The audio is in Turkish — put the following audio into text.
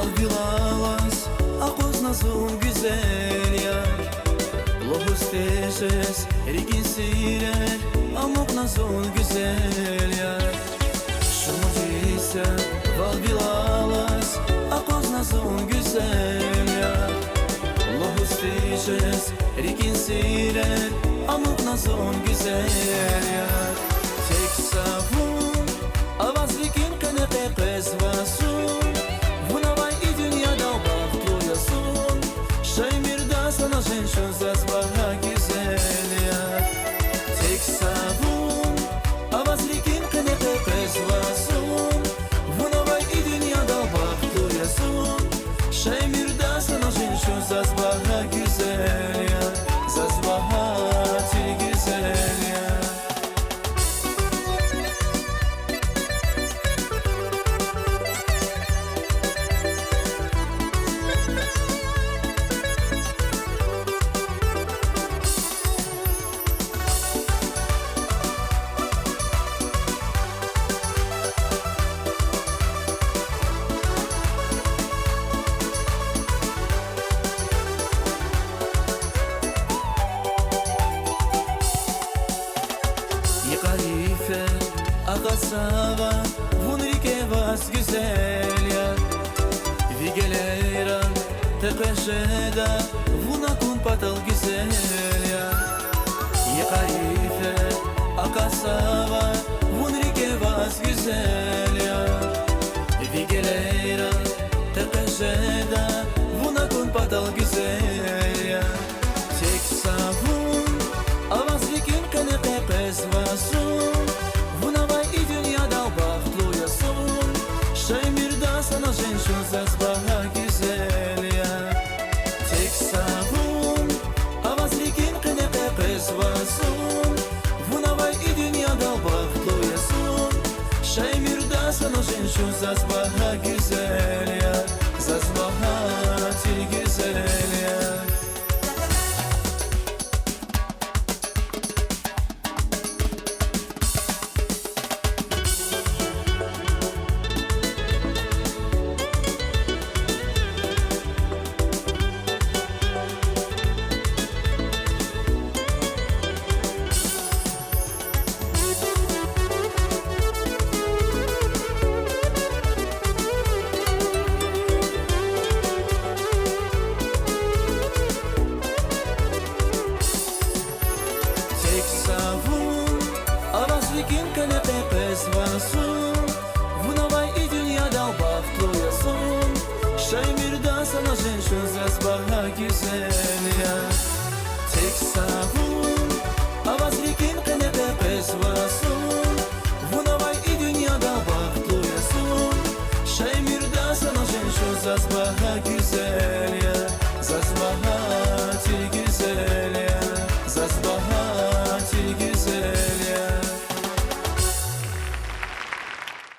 Valvilalas, akos nazul güzel yar. Lohus teşes, erikin sirer, amok nazul güzel yar. Şumurisa, valvilalas, akos nazul güzel yar. Lohus teşes, erikin sirer, amok nazul güzel yar. Tek savun, avazlikin kanete qezvasun. Sana женщин зазбага güzel yar. Tek savun, avazlikin kanete qezvasun. Vunavay i dünyada baktuyasun. Şaymirda sana женщин zazbага güzel yar. Zazbaha til güzel yar. Kalife Ağasava Vunrike vas güzel yar. Vigeleyran Tepeşeda Vuna kun patal güzel yar. Kalife Ağasava Vunrike vas güzel yar. Vigeleyran Tepeşeda Vuna kun patal güzel yar. Tek savun avazlikin kanete qezvasun. Vunavay i dünyada baktuyasun. Şaymirda sana женщин zazbaha güzel yar. Tek savun avazlikin kanete qezvasun. Vunavay i dünyada baktuyasun. Şaymirda sana женщин zazbaha güzel yar. Zazbaha til güzel yar. Avazlikin kanete qezvasun. Vunavay i dünyada baktuyasun. Şaymirda sana женщин zazbaha güzel yar. Tek savun avazlikin kanete qezvasun. Vunavay i dünyada baktuyasun. Şaymirda sana женщин zazbaha güzel